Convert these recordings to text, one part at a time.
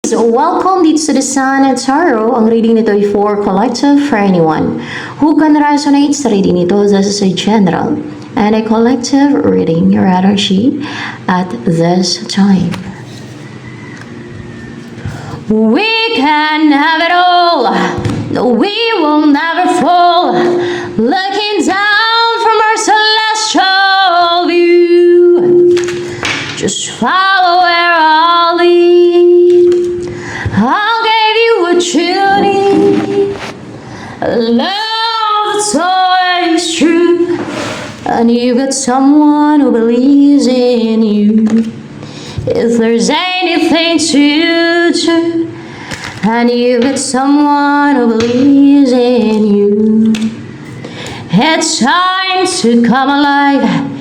So, welcome dito sa The Sun and Tarot. Ang reading nito ay for collective for anyone who can resonate sa reading nito. This is a general and a collective reading your energy at this time. We can have it all. No, we will never fall. Looking down from our celestial view. Just follow where I'll lead. I'll give you what you need. A love that's always true. And you got someone who believes in you. If there's anything to do, and you got someone who believes in you. It's time to come alive.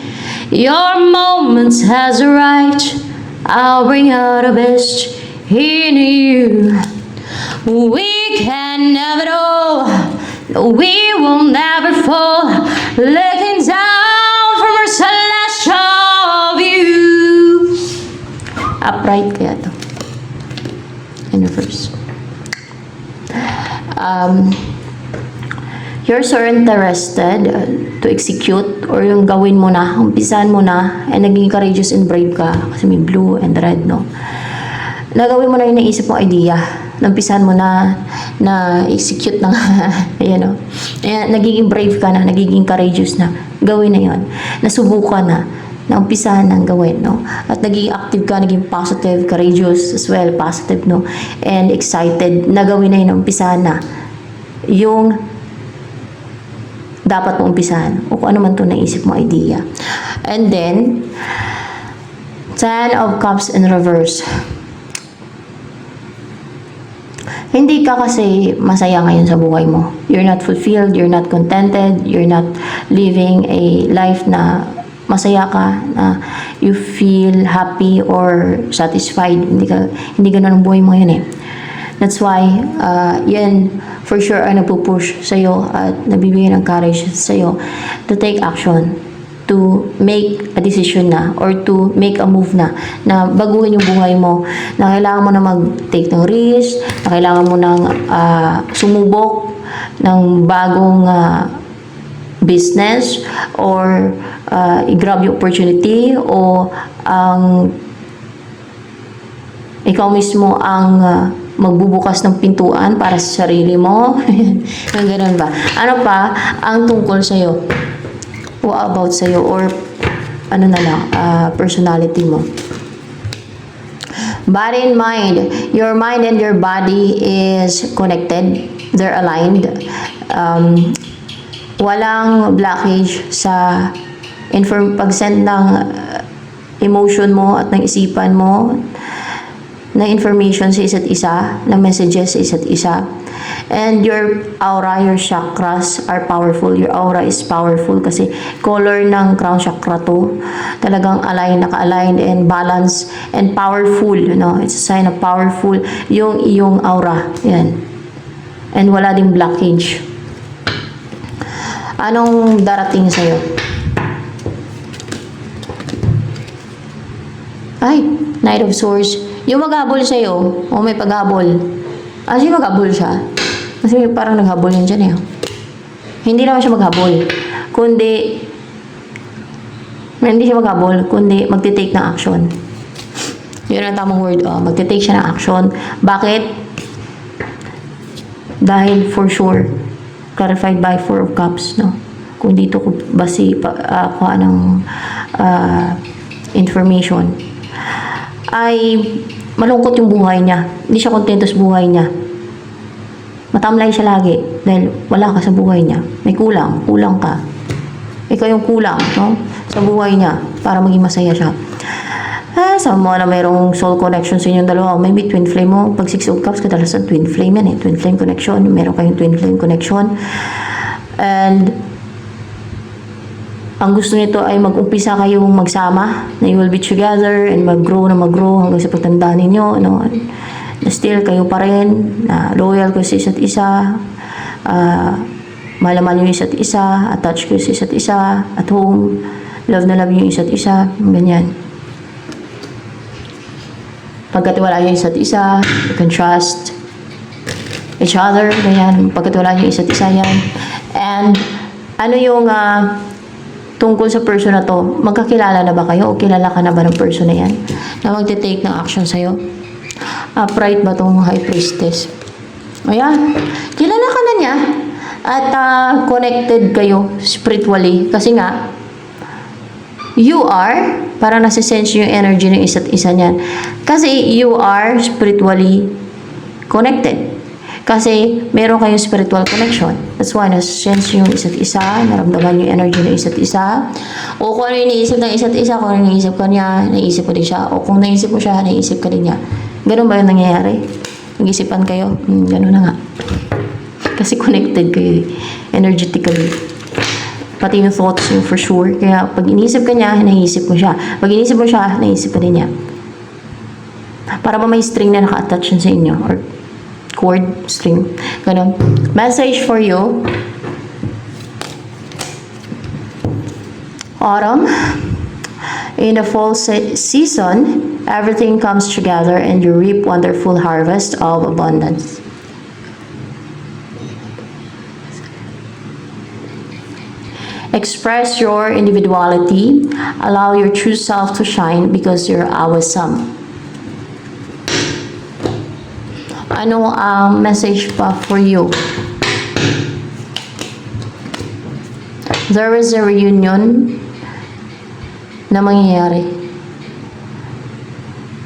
Your moment has arrived. I'll bring out the best in you. We can have it all. No, we will never fall. Looking down from our celestial view. Upright kaya to. In reverse. You're so interested to execute or yung gawin mo na, umpisan mo na, and naging courageous and brave ka kasi may blue and red, no? Nagawin mo na yung naisip mong idea. Nampisan mo na execute na ayan, no? Ayan, nagiging brave ka na, nagiging courageous na. Gawin na yon. Nasubukan na umpisahan ng gawin, no? At naging active ka, naging positive, courageous as well, positive, no? And excited, nagawin na yun, umpisahan na. Yung dapat mo umpisahan o kung ano man ito naisip mo idea. And then, 10 of Cups in reverse. Hindi ka kasi masaya ngayon sa buhay mo. You're not fulfilled, you're not contented, you're not living a life na masaya ka, na you feel happy or satisfied. Hindi ganun ang buhay mo ngayon eh. That's why, yan for sure ay nagpupush sa'yo at nabibigyan ng courage sa'yo to take action, to make a decision na or to make a move na baguhin yung buhay mo, na kailangan mo na mag-take ng risk, na kailangan mo nang sumubok ng bagong business or i-grab yung opportunity o ikaw mismo ang magbubukas ng pintuan para sa sarili mo. Ganun ba? Ano pa ang tungkol sa'yo? What about sa'yo? Or ano na lang, personality mo? Body and mind. Your mind and your body is connected. They're aligned. Walang blockage sa pag-send ng emotion mo at ng isipan mo, na information sa isa't isa, na messages sa isa't isa. And your aura, your chakras are powerful. Your aura is powerful kasi color ng crown chakra to. Talagang naka-aligned and balanced and powerful, no? It's a sign of powerful yung iyong aura. Yan. And wala ding blockage. Anong darating sa'yo? Ay, Knight of Swords. Yung maghabol sa'yo, o may paghabol. Kasi maghabol siya. Kasi parang naghabol yan dyan eh. Hindi naman siya maghabol. Kundi, hindi siya maghabol, kundi magtitake ng action. Yun ang tamang word. Magtitake siya ng action. Bakit? Dahil for sure, clarified by 4 of Cups, no? Kung dito ko basi kuha ng information, ay malungkot yung buhay niya. Hindi siya kontento sa buhay niya. Matamlay siya lagi dahil wala ka sa buhay niya. May kulang ka. Ikaw yung kulang, no? Sa buhay niya para maging masaya siya. Sabi mo na mayroong soul connection sa inyong dalawa. Maybe twin flame mo. Pag 6 of Cups, kadalasan twin flame yan eh. Twin flame connection. Meron kayong twin flame connection. And ang gusto nito ay mag-umpisa kayong magsama, na you will be together and mag-grow hanggang sa pagtanda ninyo, no? Na still kayo pa rin, na loyal kayo sa isa't isa, malaman yung isa't isa, attached kayo sa isa't isa, at home, love na love yung isa't isa, ganyan. Pagkatiwala nyo isa't isa, you can trust each other, ganyan. Pagkatiwala nyo isa't isa yan. And, ano yung tungkol sa person na to, magkakilala na ba kayo o kilala ka na ba ng person na yan na magte-take ng action sa'yo? Upright ba tong high priestess? Ayan, kilala ka na niya at connected kayo spiritually kasi nga you are, para nasisense yung energy ng isa't isa niyan kasi you are spiritually connected. Kasi meron kayong spiritual connection. That's why nasa-sense yung isa't isa, naramdaman yung energy ng isa't isa. O kung ano yung naisip ng isa't isa, kung ano yung naisip ka niya, naisip ko din siya. O kung naisip mo siya, naisip ka din niya. Ganun ba yung nangyayari? Nag-isipan kayo? Ganun na nga. Kasi connected kayo energetically. Pati yung thoughts yung for sure. Kaya pag inisip ka niya, naisip mo siya. Pag inisip mo siya, naisip ka din niya. Para ba may string na naka-attach sa inyo? Or chord string. Ganun. Message for you. Autumn. In the fall season, everything comes together and you reap wonderful harvest of abundance. Express your individuality. Allow your true self to shine because you're awesome. Ano ang message pa for you? There is a reunion na mangyayari.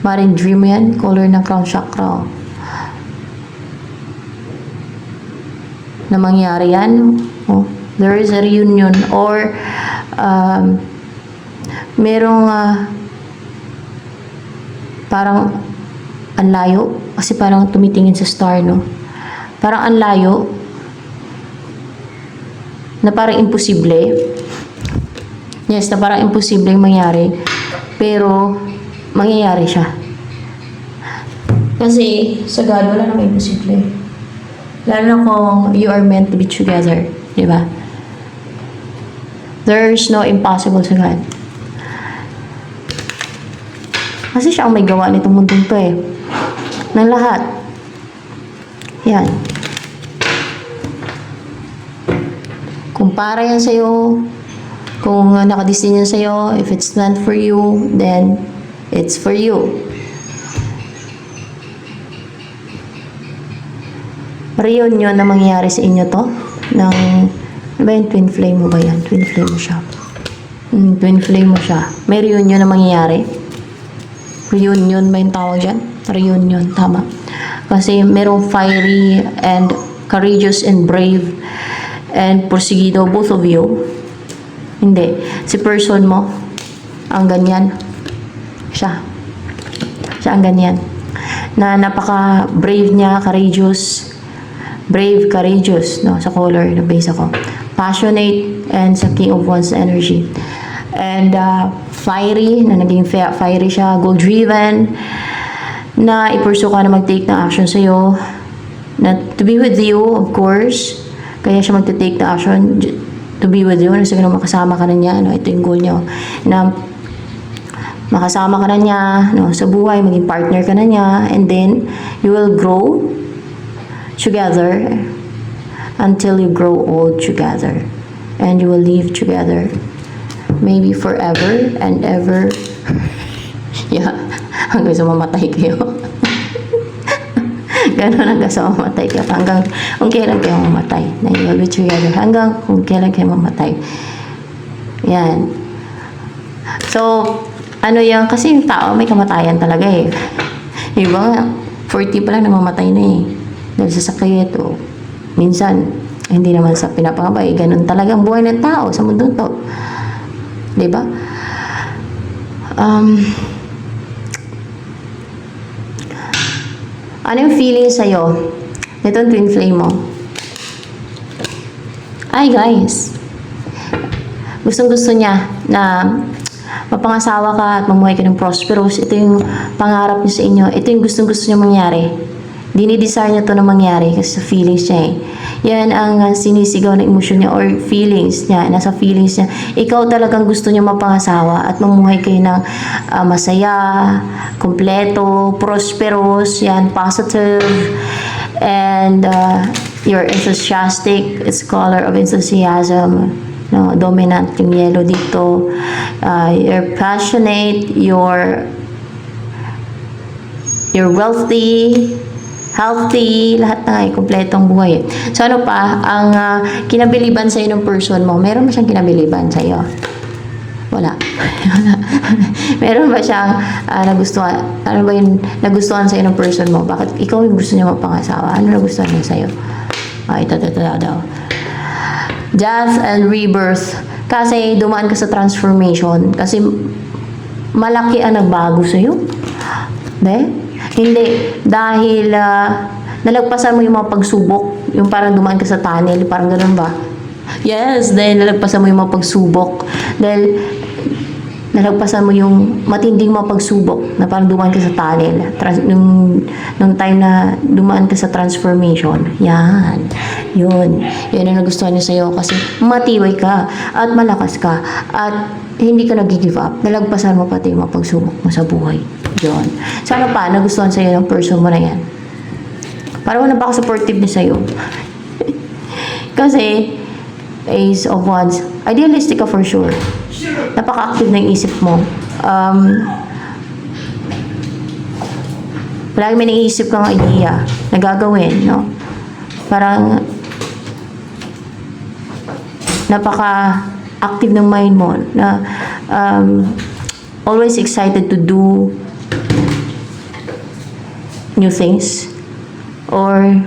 Maring dream yan, color ng crown chakra. Na mangyayari yan. Oh, there is a reunion or merong parang ang layo. Kasi parang tumitingin sa star, no? Parang ang layo. Na parang imposible. Yes, na parang imposible yung mangyari. Pero, mangyayari siya. Kasi, sa God, wala namang imposible. Lalo na kung you are meant to be together. Di ba? There's no impossible sa God. Kasi siya ang may gawa nitong mundong to eh. Ng lahat. Yan. Kung para yan sa'yo, kung nakadestin yan sa'yo, if it's meant for you, then it's for you. Reunion na mangyayari sa inyo to, ng, ano ba yung twin flame mo ba yan? Twin flame mo siya. Twin flame mo siya. May reunion na mangyayari. Reunion ba yung tawag dyan? Reunion, tama. Kasi merong fiery and courageous and brave and porsigido, both of you. Hindi. Si person mo, ang ganyan. Siya. Siya ang ganyan. Na napaka-brave niya, courageous. Brave, courageous, no? Sa color, na base ako. Passionate and sa King of Wands energy. And fiery, na naging fiery siya, goal-driven, na i-pursue ka na mag-take ng action sa'yo, na to be with you, of course, kaya siya mag-take ng action, to be with you, na sige na makasama ka na niya, no? Ito yung goal niya, na makasama ka na niya, no? Sa buhay, maging partner ka na niya, and then, you will grow together until you grow old together, and you will live together, maybe forever and ever. Yeah, hanggang sa mamatay kayo. Ganon hanggang sa mamatay kayo. Hanggang kung kailan kayo mamatay. Na you will be together. Hanggang kung kailan kayo mamatay. Yan. So, ano yan? Kasi yung tao may kamatayan talaga eh. Iba nga, 40 pa lang namamatay na eh. Dahil sa sakit o minsan, hindi naman sa pinapangabay. Ganon talaga ang buhay ng tao sa mundo to. Diba? Ano yung feeling sa'yo? Itong twin flame mo. Ay guys, gustong-gusto niya na mapangasawa ka at mamuhay ka ng prosperous. Ito yung pangarap niya sa inyo. Ito yung gustong-gusto niya mangyari. Dinidesire niya to na mangyari kasi sa feelings niya eh. Yan ang sinisigaw na emosyon niya or feelings niya. Nasa feelings niya. Ikaw talagang gusto niya mapangasawa at mamuhay kayo ng masaya, kompleto, prosperous, yan, positive, and you're enthusiastic. It's color of enthusiasm. No, dominant yung yellow dito. You're passionate, you're wealthy, healthy, lahat na ay kompletong buhay. So ano pa, ang kinabiliban sa'yo ng person mo, meron ba siyang kinabiliban sa'yo? Wala. Meron ba siyang nagustuhan? Ano ba yung nagustuhan sa'yo ng person mo? Bakit ikaw yung gusto niya mapangasawa? Ano nagustuhan niya sa'yo? Ito daw. Death and rebirth. Kasi dumaan ka sa transformation. Kasi malaki ang nagbago sa'yo. Hindi. Dahil nalagpasan mo yung mga pagsubok. Yung parang dumaan ka sa tunnel. Parang ganun ba? Yes, dahil nalagpasan mo yung mga pagsubok. Dahil nalagpasan mo yung matinding mga pagsubok na parang dumaan ka sa tunnel. Nung time na dumaan ka sa transformation. Yan. Yun. Yan ang nagustuhan niya sa'yo kasi matibay ka at malakas ka at hindi ka nag-give up. Nalagpasan mo pati yung mga pagsubok mo sa buhay. Yun. Sana pa, nagustuhan sa'yo ng person mo na yan. Parang napaka-supportive niya sa'yo. Kasi, Ace of Wands, idealistic ka for sure. Napaka-active na yung isip mo. Palagi may naiisip kang idea na gagawin, no? Parang napaka-active ng mind mo na always excited to do new things or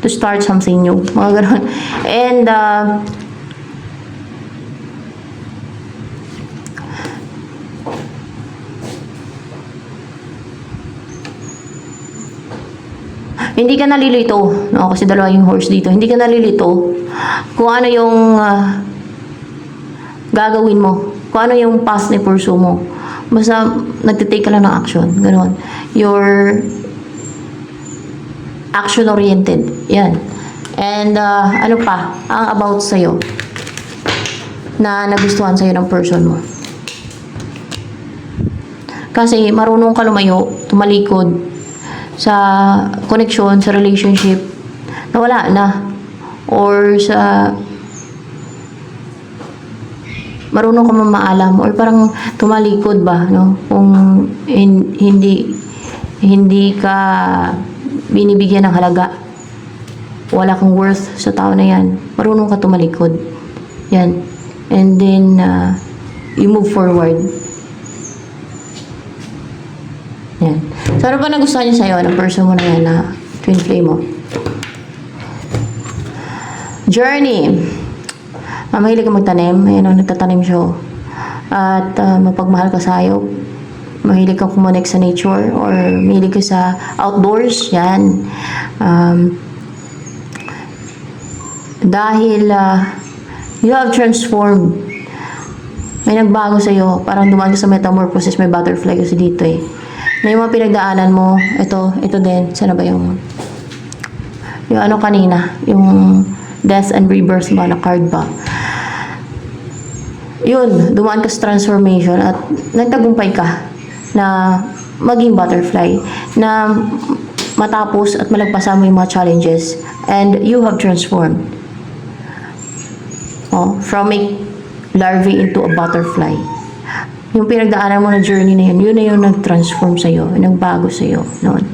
to start something new. Mga ganun. And hindi ka nalilito, no? Kasi dalawa yung horse dito. Hindi ka nalilito kung ano yung gagawin mo. Kung ano yung path na pursue mo. Basta nagtitake ka lang ng action. Ganon. You're action-oriented. Yan. And ano pa, ang about sa'yo na nagustuhan sa'yo ng person mo. Kasi marunong ka lumayo, tumalikod sa connection, sa relationship na wala na. Or sa marunong ka mamaalam or parang tumalikod ba, no? Kung hindi ka binibigyan ng halaga, wala kang worth sa tao na yan, marunong ka tumalikod. Yan. And then you move forward. Yan. So ano ba nagustuhan niya sa'yo ng person mo na yan na twin flame mo? Journey. Mahilig ka magtanim. Ayan o, nagtatanim siya. At mapagmahal ka sa'yo. Mahilig ka kumonek sa nature or mahilig ka sa outdoors. Yan. Dahil you have transformed. May nagbago sa'yo. Parang dumaan ka sa metamorphosis. May butterfly kasi dito eh. Na yung mga pinagdaanan mo, ito din. Sana ba yung ano kanina? Yung death and rebirth ba na card ba? Yun, dumaan ka sa transformation at nagtagumpay ka na maging butterfly na matapos at malagpasan mo yung mga challenges and you have transformed. From a larvae into a butterfly. Yung pinagdaanan mo na journey na yun na yung nag-transform sa'yo, nagbago sa'yo noon.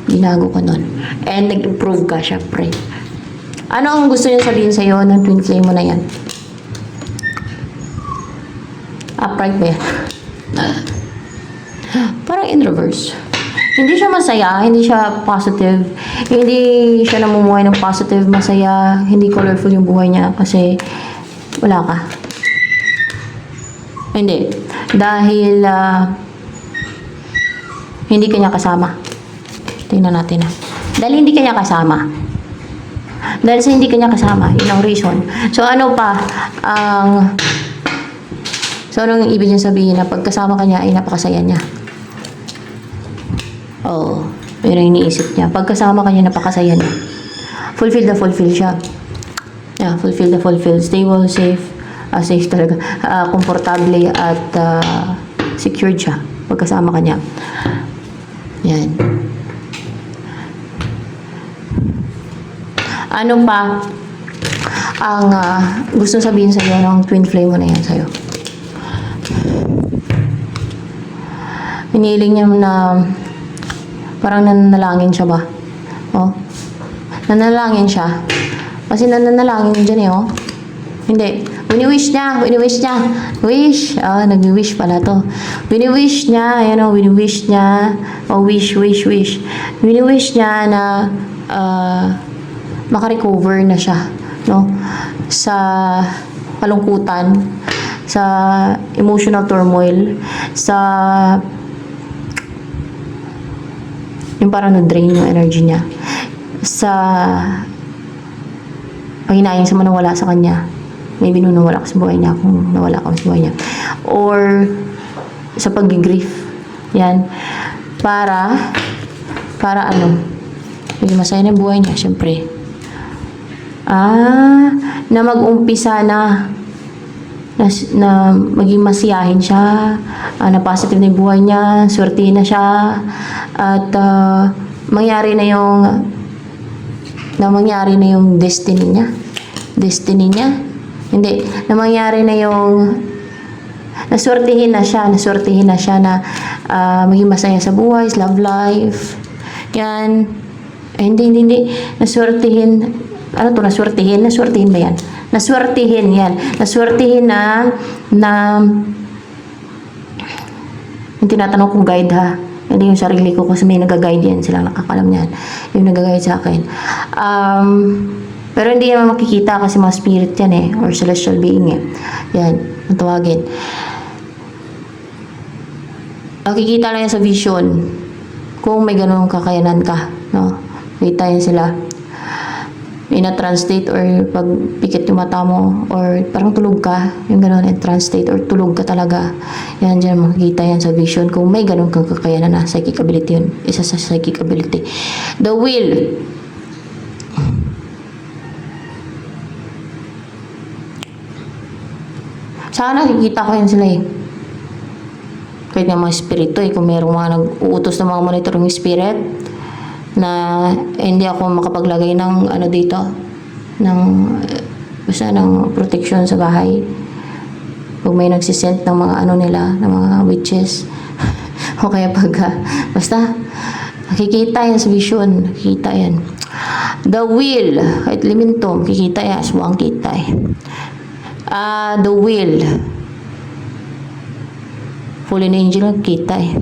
Binago ka noon. And nag-improve ka, syempre. Ano ang gusto niya sabihin sa'yo ng twin flame mo na yan? Upright ba yan? Parang in reverse. Hindi siya masaya, hindi siya positive, hindi siya namumuhay ng positive, masaya, hindi colorful yung buhay niya kasi wala ka. Hindi. Dahil hindi kanya kasama. Tingnan natin Dahil hindi kanya kasama. Dahil sa hindi kanya kasama, yun ang reason. So ano pa ang so anong ibig niya sabihin na pagkasama kanya ay napakasaya niya? Oh, Yun ang iniisip niya. Pagkasama ka niya, napakasaya niya. Fulfill the fulfill siya. Yeah, fulfill the fulfill. Stable, safe. Safe talaga. Komportable at secured siya. Pagkasama ka niya. Yan. Ano pa ang gusto sabihin sa'yo ng twin flame mo na yan sa'yo? Hiniling niya na parang nananalangin siya ba? Oh. Nananalangin siya. Kasi nananalangin dyan eh, oh. Hindi. Wini-wish niya. Wish. Nag-wish pala to. Wini-wish niya. Ayan o, wini-wish niya. Wish. Wini-wish niya na makarecover na siya. No? Sa kalungkutan. Sa emotional turmoil. Sa yung parang na-drain yung energy niya. Sa panghinayang sa manawala sa kanya. Maybe nung nawala ka sa buhay niya, kung nawala ka sa buhay niya. Or sa pag-grief. Yan. Para ano? Maging masaya na buhay niya, syempre. Na mag-umpisa na maging masiyahin siya, na positive na yung buhay niya, swertihin na siya, at mangyari na yung destiny niya. Hindi, na mangyari na yung naswertihin na siya na maging masaya sa buhay, love life. Yan. Hindi. Naswertihin. Ano to? Naswertihin ba yan? Naswertihin yan. Naswertihin na yung tinatanong kong guide ha. Hindi yung sarili ko kasi may nag-guide yan. Sila nakakalam yan. Yung nag-guide sa akin. Pero hindi naman makikita kasi mga spirit yan eh. Or celestial being eh. Yan. Ang tawagin. Nakikita lang yan sa vision. Kung may ganun kakayanan ka. No? Kita yan sila. Ina-translate or pag pikit yung mata mo or parang tulog ka. Yung ganun. In-translate or tulog ka talaga. Yan dyan makikita yan sa vision. Kung may ganun kang kakayanan na. Psychic ability yun. Isa sa psychic ability. The will. Sana nakikita ko yan sila eh. Kahit nga mga spirito eh. Kung mayroong mga nag-uutos ng mga monitoring spirit na hindi ako makapaglagay ng ano dito ng basta ng protection sa bahay. Kung may nagsisend ng mga ano nila, ng mga witches. O kaya pag basta nakikita yan sa vision. Nakikita yan. The will. Kahit liminto. Nakikita yan. Aswang kita eh. The will. Fallen angel, kita eh.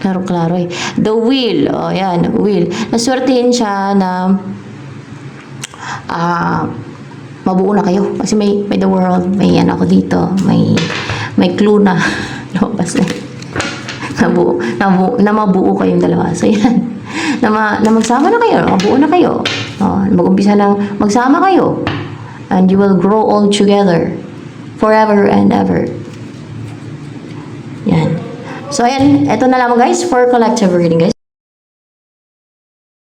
Klaro-klaro eh. The will. O, yan. Will. Naswertihin siya na mabuo na kayo. Kasi may the world. May yan ako dito. May clue na. Lumabas na. Na mabuo kayong dalawa. So, yan. Na magsama na kayo. Mabuo na kayo. Mag-umpisa ng magsama kayo. And you will grow all together forever and ever. Yan. So, ayan. Ito na lang guys for collective reading guys.